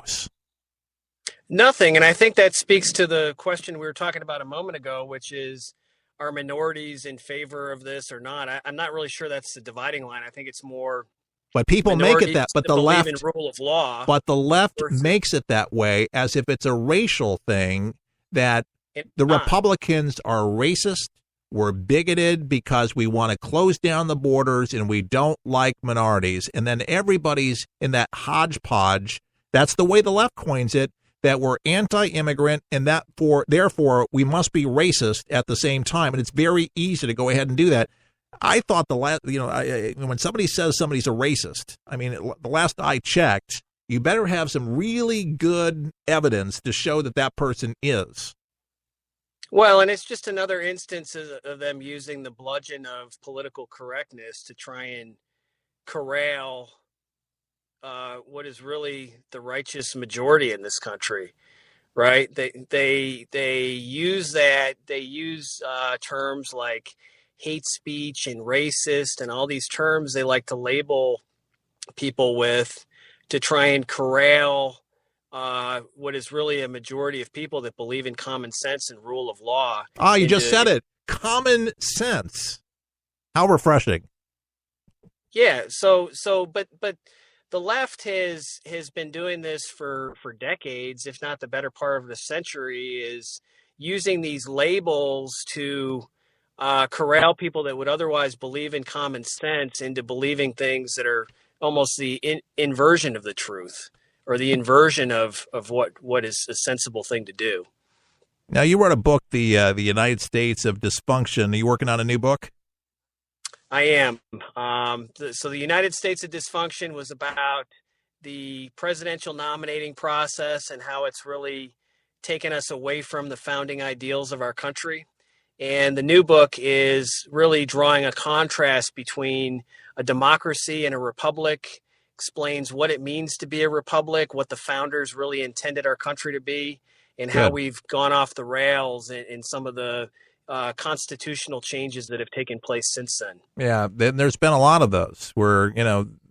works? Nothing. And I think that speaks to the question we were talking about a moment ago, which is, are minorities in favor of this or not? I'm not really sure that's the dividing line. I think it's more But people make it that, but the believe left, in rule of law. but the left versus, makes it that way as if it's a racial thing, that the not. Republicans are racist. We're bigoted because we want to close down the borders and we don't like minorities. And then everybody's in that hodgepodge. That's the way the left coins it, that we're anti-immigrant and that therefore we must be racist at the same time. And it's very easy to go ahead and do that. I thought when somebody says somebody's a racist, I mean, the last I checked, you better have some really good evidence to show that that person is. Well, and it's just another instance of them using the bludgeon of political correctness to try and corral what is really the righteous majority in this country, right? They use that. They use terms like hate speech and racist and all these terms they like to label people with to try and corral what is really a majority of people that believe in common sense and rule of law. You just said it. Common sense. How refreshing. Yeah. But the left has been doing this for decades, if not the better part of the century, is using these labels to corral people that would otherwise believe in common sense into believing things that are almost the inversion of the truth, or the inversion of what is a sensible thing to do. Now, you wrote a book, the United States of Dysfunction. Are you working on a new book? I am. So the United States of Dysfunction was about the presidential nominating process and how it's really taken us away from the founding ideals of our country. And the new book is really drawing a contrast between a democracy and a republic, explains what it means to be a republic, what the founders really intended our country to be, and how we've gone off the rails in some of the constitutional changes that have taken place since then. Yeah, there's been a lot of those where,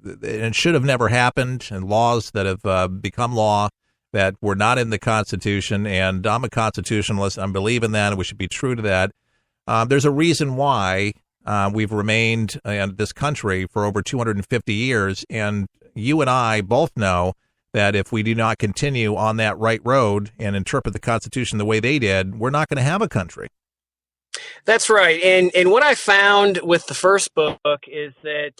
it should have never happened, and laws that have become law that were not in the Constitution. And I'm a constitutionalist. I believe in that, and we should be true to that. There's a reason why we've remained in this country for over 250 years, and you and I both know that if we do not continue on that right road and interpret the Constitution the way they did, we're not going to have a country. That's right. And what I found with the first book is that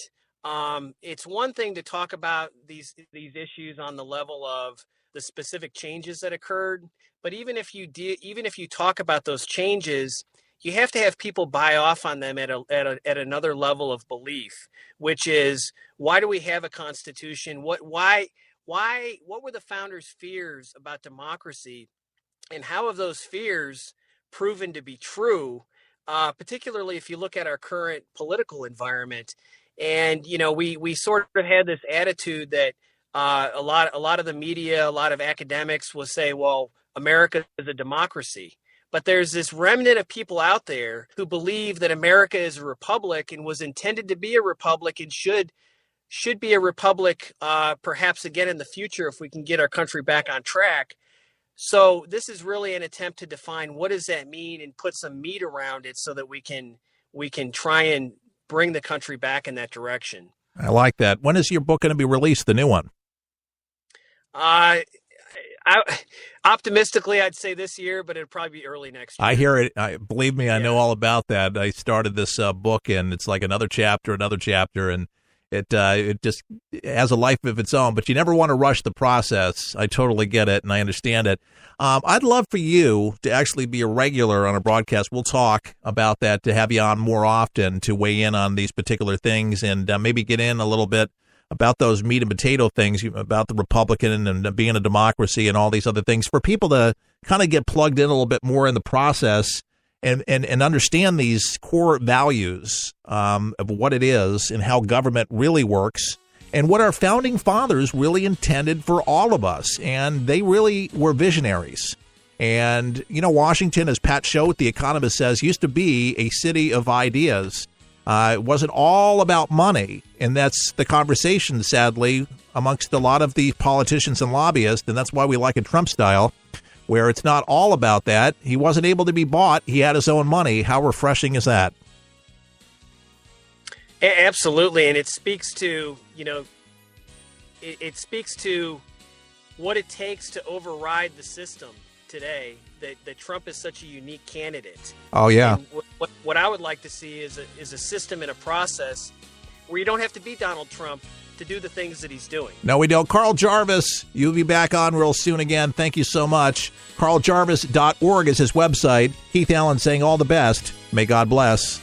it's one thing to talk about these issues on the level of the specific changes that occurred, but even if you talk about those changes, you have to have people buy off on them at another level of belief, which is, why do we have a constitution? What were the founders' fears about democracy, and how have those fears proven to be true? Particularly if you look at our current political environment, and we sort of had this attitude that a lot of the media, a lot of academics will say, well, America is a democracy. But there's this remnant of people out there who believe that America is a republic and was intended to be a republic and should be a republic, perhaps again in the future if we can get our country back on track. So this is really an attempt to define what does that mean and put some meat around it so that we can try and bring the country back in that direction. I like that. When is your book going to be released, the new one? Optimistically, I'd say this year, but it'll probably be early next year. I hear it. Believe me, I know all about that. I started this book, and it's like another chapter, and it just has a life of its own. But you never want to rush the process. I totally get it, and I understand it. I'd love for you to actually be a regular on a broadcast. We'll talk about that, to have you on more often to weigh in on these particular things, and maybe get in a little bit about those meat and potato things, about the Republican and being a democracy and all these other things, for people to kind of get plugged in a little bit more in the process and understand these core values of what it is and how government really works and what our founding fathers really intended for all of us. And they really were visionaries. And, Washington, as Pat Choate, the economist, says, used to be a city of ideas. It wasn't all about money, and that's the conversation, sadly, amongst a lot of the politicians and lobbyists, and that's why we like a Trump style, where it's not all about that. He wasn't able to be bought. He had his own money. How refreshing is that? Absolutely, and it speaks to, it speaks to what it takes to override the system today, that Trump is such a unique candidate. Oh, yeah. And what I would like to see is a system and a process where you don't have to be Donald Trump to do the things that he's doing. No, we don't. Carl Jarvis, you'll be back on real soon again. Thank you so much. CarlJarvis.org is his website. Keith Allen saying all the best. May God bless.